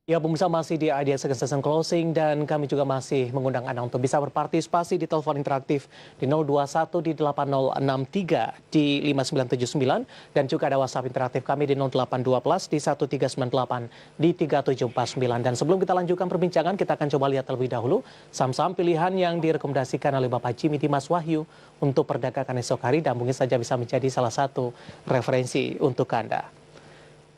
Ya, pemirsa masih di Idea Second Session Closing dan kami juga masih mengundang Anda untuk bisa berpartisipasi di telepon interaktif di 021 di 8063 di 5979 dan juga ada WhatsApp interaktif kami di 0812 di 1398 di 3749. Dan sebelum kita lanjutkan perbincangan, kita akan coba lihat terlebih dahulu saham-saham pilihan yang direkomendasikan oleh Bapak Jimmy Dimas Wahyu untuk perdagangan esok hari dan mungkin saja bisa menjadi salah satu referensi untuk Anda.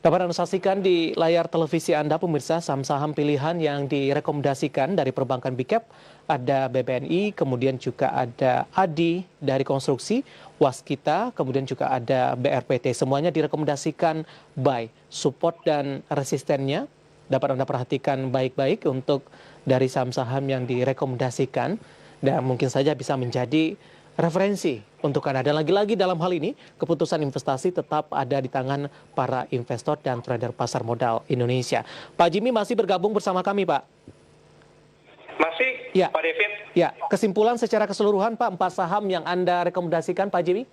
Dapat Anda saksikan di layar televisi Anda, pemirsa, saham-saham pilihan yang direkomendasikan dari perbankan Big Cap. Ada BBNI, kemudian juga ada ADI dari konstruksi, Waskita, kemudian juga ada BRPT. Semuanya direkomendasikan buy, support dan resistennya. Dapat Anda perhatikan baik-baik untuk dari saham-saham yang direkomendasikan. Dan mungkin saja bisa menjadi referensi untuk Anda. Dan lagi-lagi dalam hal ini, keputusan investasi tetap ada di tangan para investor dan trader pasar modal Indonesia. Pak Jimmy masih bergabung bersama kami, Pak? Masih, ya. Pak David. Ya, kesimpulan secara keseluruhan, Pak, 4 saham yang Anda rekomendasikan, Pak Jimmy?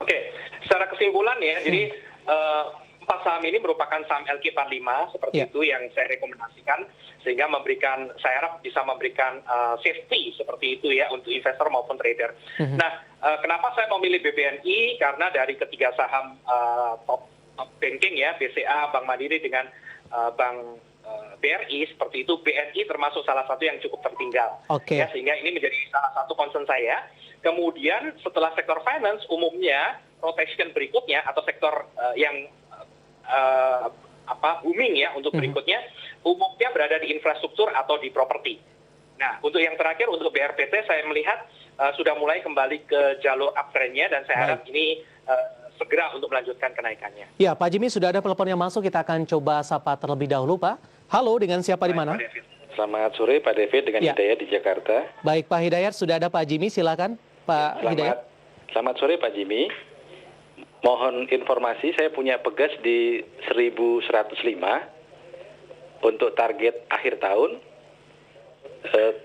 Oke, secara kesimpulan ya, jadi 4 saham ini merupakan saham LQ45 seperti itu yang saya rekomendasikan, sehingga saya harap bisa memberikan safety seperti itu ya untuk investor maupun trader. Nah, kenapa saya memilih BBNI? Karena dari ketiga saham top banking ya, BCA, Bank Mandiri dengan Bank BRI seperti itu, BNI termasuk salah satu yang cukup tertinggal. Ya, sehingga ini menjadi salah satu concern saya. Kemudian setelah sektor finance, umumnya rotation berikutnya atau sektor yang booming ya untuk berikutnya, umumnya berada di infrastruktur atau di properti. Nah, untuk yang terakhir, untuk BRPT, saya melihat sudah mulai kembali ke jalur uptrend-nya dan saya harap ini segera untuk melanjutkan kenaikannya. Ya, Pak Jimmy, sudah ada telepon yang masuk, kita akan coba sapa terlebih dahulu, Pak. Halo, dengan siapa di mana? Selamat sore, Pak David, dengan Hidayat di Jakarta. Baik, Pak Hidayat, sudah ada Pak Jimmy, silakan, Pak Hidayat. Selamat sore, Pak Jimmy. Mohon informasi, saya punya Pegas di 1105 untuk target akhir tahun,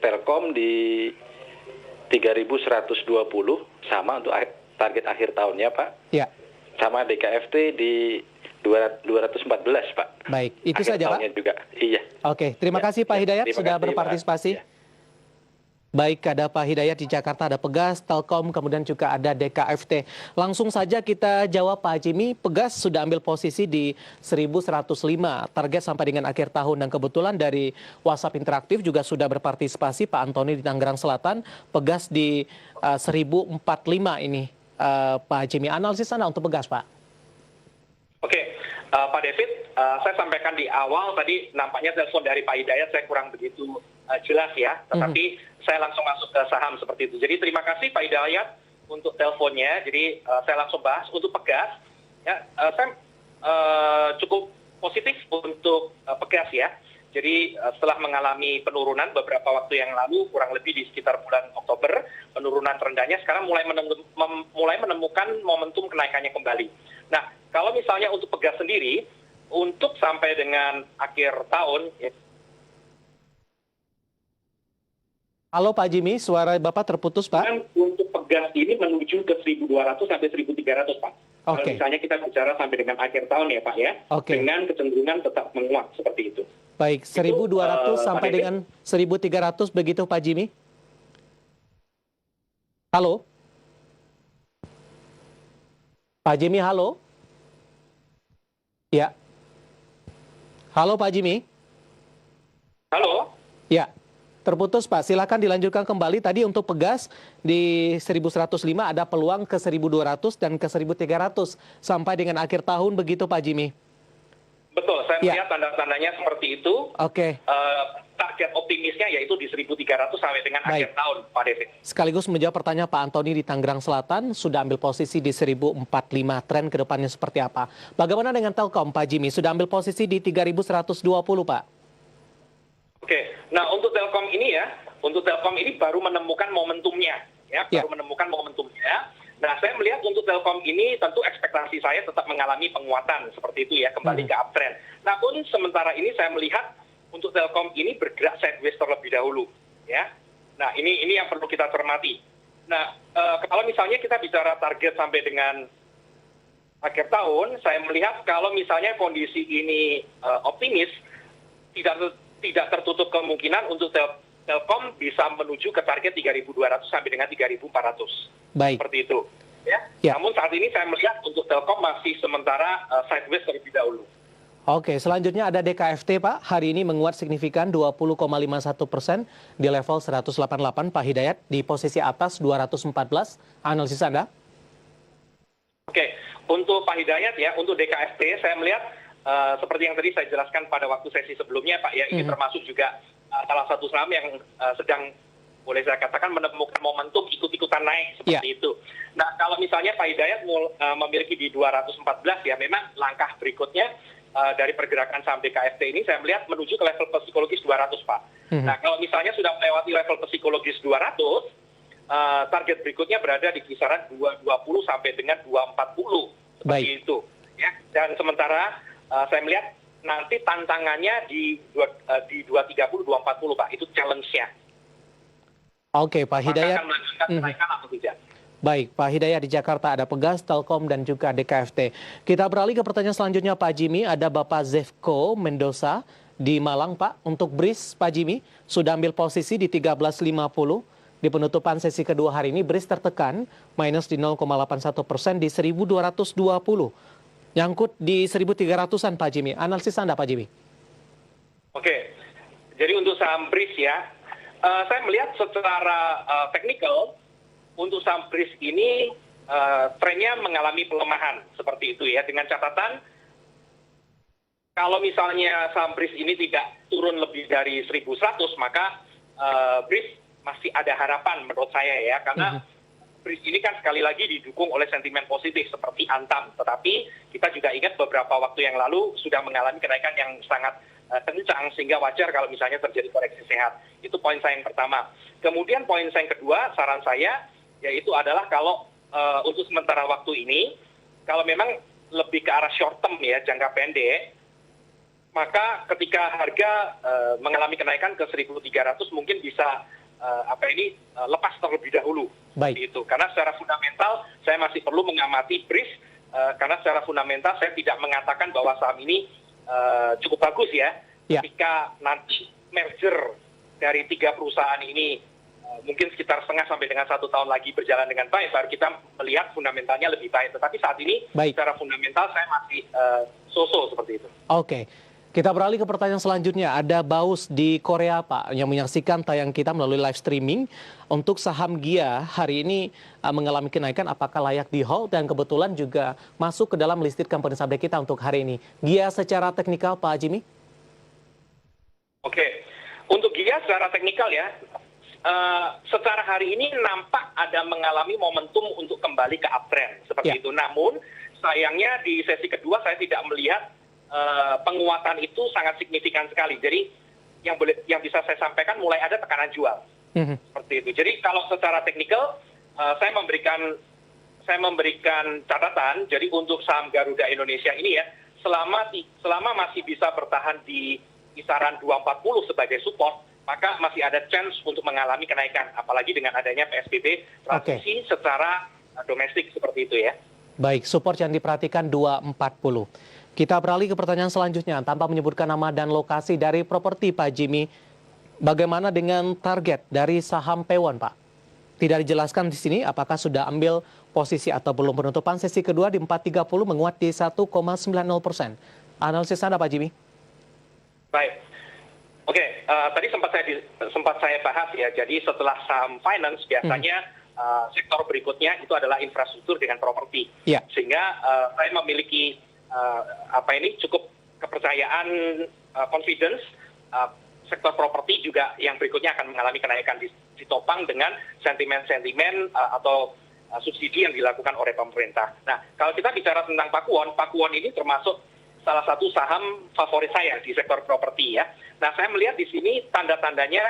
Telkom di 3120 sama untuk target akhir tahunnya, Pak. Ya. Sama DKFT di 214, Pak. Baik, itu akhir saja, Pak. Juga. Iya. Oke, terima kasih Pak Hidayat sudah berpartisipasi. Baik, ada Pak Hidayat di Jakarta, ada Pegas, Telkom, kemudian juga ada DKFT. Langsung saja kita jawab, Pak Jimmy. Pegas sudah ambil posisi di 1105, target sampai dengan akhir tahun. Dan kebetulan dari WhatsApp interaktif juga sudah berpartisipasi, Pak Antoni di Tangerang Selatan. Pegas di 1045 ini, Pak Jimmy. Analisis Anda untuk Pegas, Pak? Oke, Pak David, saya sampaikan di awal tadi nampaknya telepon dari Pak Hidayat saya kurang begitu jelas ya, tetapi saya langsung masuk ke saham seperti itu. Jadi terima kasih Pak Hidayat untuk teleponnya. Jadi saya langsung bahas untuk Pegas. Ya, saya cukup positif untuk Pegas ya. Jadi setelah mengalami penurunan beberapa waktu yang lalu, kurang lebih di sekitar bulan Oktober, penurunan terendahnya sekarang mulai menemukan momentum kenaikannya kembali. Nah, kalau misalnya untuk Pegas sendiri, untuk sampai dengan akhir tahun. Ya. Halo Pak Jimmy, suara Bapak terputus, Pak. Untuk Pegas ini menuju ke 1.200 sampai 1.300, Pak. Kalau misalnya kita bicara sampai dengan akhir tahun ya, Pak ya. Dengan kecenderungan tetap menguat seperti itu. Baik, 1.200 sampai dengan 1.300 begitu Pak Jimmy? Halo? Pak Jimmy, halo? Ya. Halo Pak Jimmy? Halo? Ya. Terputus Pak, silakan dilanjutkan kembali. Tadi untuk Pegas di 1105 ada peluang ke 1200 dan ke 1300 sampai dengan akhir tahun begitu Pak Jimmy? Betul, saya melihat tanda-tandanya seperti itu. Target optimisnya yaitu di 1300 sampai dengan akhir tahun, Pak David. Sekaligus menjawab pertanyaan Pak Antoni di Tangerang Selatan, sudah ambil posisi di 1045, tren ke depannya seperti apa? Bagaimana dengan Telkom, Pak Jimmy? Sudah ambil posisi di 3120, Pak? Oke, nah untuk Telkom ini baru menemukan momentumnya, ya, baru menemukan momentumnya. Nah, saya melihat untuk Telkom ini tentu ekspektasi saya tetap mengalami penguatan seperti itu ya, kembali ke uptrend. Namun sementara ini saya melihat untuk Telkom ini bergerak sideways terlebih dahulu, ya. Nah, ini yang perlu kita cermati. Nah, kalau misalnya kita bicara target sampai dengan akhir tahun, saya melihat kalau misalnya kondisi ini optimis, tidak tertutup kemungkinan untuk Telkom bisa menuju ke target 3.200 sampai dengan 3.400. Baik. Seperti itu. Ya. Namun saat ini saya melihat untuk Telkom masih sementara sideways terlebih dahulu. Oke, selanjutnya ada DKFT, Pak. Hari ini menguat signifikan 20,51% di level 188, Pak Hidayat, di posisi atas 214. Analisis Anda? Oke, untuk Pak Hidayat ya, untuk DKFT saya melihat seperti yang tadi saya jelaskan pada waktu sesi sebelumnya, Pak, ya, ini termasuk juga salah satu saham yang sedang, boleh saya katakan, menemukan momentum ikut-ikutan naik seperti itu. Nah, kalau misalnya Pak Hidayat memiliki di 214 ya, memang langkah berikutnya dari pergerakan saham DKFT ini saya melihat menuju ke level psikologis 200, Pak. Nah, kalau misalnya sudah melewati level psikologis 200, target berikutnya berada di kisaran 220 sampai dengan 240 seperti itu. Ya. Dan sementara saya melihat nanti tantangannya di 230, 240, Pak. Itu challenge-nya. Oke, Pak Hidayat. Akan melanjutkan kenaikan atau tidak? Baik, Pak Hidayat, di Jakarta ada Pegas, Telkom, dan juga DKFT. Kita beralih ke pertanyaan selanjutnya, Pak Jimmy. Ada Bapak Zefko Mendoza di Malang, Pak. Untuk BRIS, Pak Jimmy, sudah ambil posisi di 13.50. Di penutupan sesi kedua hari ini, BRIS tertekan minus di 0,81% di 1.220. Nyangkut di 1.300-an, Pak Jimmy. Analisis Anda, Pak Jimmy. Oke, jadi untuk saham BRIS ya, saya melihat secara teknikal, untuk saham BRIS ini trennya mengalami pelemahan seperti itu ya, dengan catatan kalau misalnya saham BRIS ini tidak turun lebih dari 1.100, maka BRIS masih ada harapan menurut saya ya, karena BRIS ini kan sekali lagi didukung oleh sentimen positif seperti Antam, tetapi kita juga ingat beberapa waktu yang lalu sudah mengalami kenaikan yang sangat kencang, sehingga wajar kalau misalnya terjadi koreksi sehat. Itu poin saya yang pertama. Kemudian poin saya yang kedua, saran saya yaitu adalah kalau untuk sementara waktu ini, kalau memang lebih ke arah short term ya, jangka pendek, maka ketika harga mengalami kenaikan ke 1.300 mungkin bisa lepas terlebih dahulu. Baik. Itu. Karena secara fundamental saya masih perlu mengamati BRIS, karena secara fundamental saya tidak mengatakan bahwa saham ini cukup bagus ya. Ketika nanti merger dari 3 perusahaan ini mungkin sekitar setengah sampai dengan 1 tahun lagi berjalan dengan baik, baru kita melihat fundamentalnya lebih baik. Tetapi saat ini secara fundamental saya masih so-so seperti itu. Oke. Kita beralih ke pertanyaan selanjutnya. Ada Baus di Korea, Pak, yang menyaksikan tayang kita melalui live streaming. Untuk saham GIA hari ini mengalami kenaikan, apakah layak di hold? Dan kebetulan juga masuk ke dalam listed company update kita untuk hari ini. GIA secara teknikal, Pak Jimmy? Oke. Untuk GIA secara teknikal ya, secara hari ini nampak ada mengalami momentum untuk kembali ke uptrend seperti itu. Namun sayangnya di sesi kedua saya tidak melihat penguatan itu sangat signifikan sekali. Jadi yang bisa saya sampaikan mulai ada tekanan jual seperti itu. Jadi kalau secara teknikal saya memberikan catatan. Jadi untuk saham Garuda Indonesia ini ya, selama masih bisa bertahan di kisaran 240 sebagai support, maka masih ada chance untuk mengalami kenaikan, apalagi dengan adanya PSBB transisi secara domestik seperti itu ya. Baik, support yang diperhatikan 240. Kita beralih ke pertanyaan selanjutnya, tanpa menyebutkan nama dan lokasi dari properti, Pak Jimmy. Bagaimana dengan target dari saham Pewon, Pak? Tidak dijelaskan di sini apakah sudah ambil posisi atau belum. Penutupan sesi kedua di 4.30 menguat di 1,90%. Analisis Anda, Pak Jimmy? Baik. Oke, tadi sempat saya bahas ya. Jadi setelah saham finance biasanya sektor berikutnya itu adalah infrastruktur dengan properti. Sehingga saya memiliki cukup kepercayaan, confidence, sektor properti juga yang berikutnya akan mengalami kenaikan, ditopang dengan sentimen-sentimen atau subsidi yang dilakukan oleh pemerintah. Nah, kalau kita bicara tentang Pakuwon ini termasuk salah satu saham favorit saya di sektor properti ya. Nah, saya melihat di sini tanda-tandanya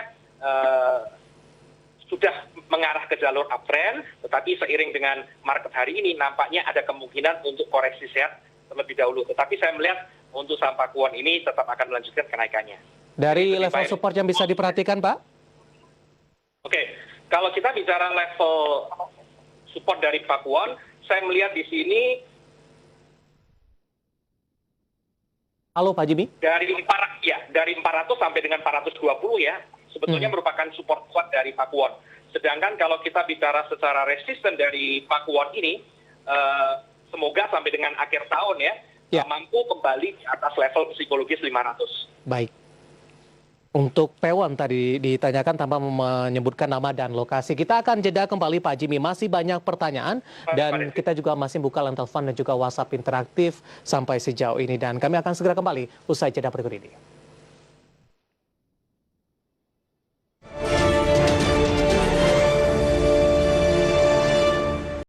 sudah mengarah ke jalur uptrend, tetapi seiring dengan market hari ini nampaknya ada kemungkinan untuk koreksi sehat terlebih dahulu. Tetapi saya melihat untuk saham Pakuwon ini tetap akan melanjutkan kenaikannya. Dari level support yang bisa diperhatikan, Pak? Oke, kalau kita bicara level support dari Pakuwon, saya melihat di sini Halo Pak Jimmy. Dari 400 sampai dengan 420 ya, sebetulnya merupakan support kuat dari Pakuwon. Sedangkan kalau kita bicara secara resisten dari Pakuwon ini, semoga sampai dengan akhir tahun ya, mampu kembali di atas level psikologis 500. Baik. Untuk Pewon tadi ditanyakan tanpa menyebutkan nama dan lokasi. Kita akan jeda kembali Pak Jimmy. Masih banyak pertanyaan dan kita juga masih buka line telepon dan juga WhatsApp interaktif sampai sejauh ini. Dan kami akan segera kembali usai jeda berikut ini.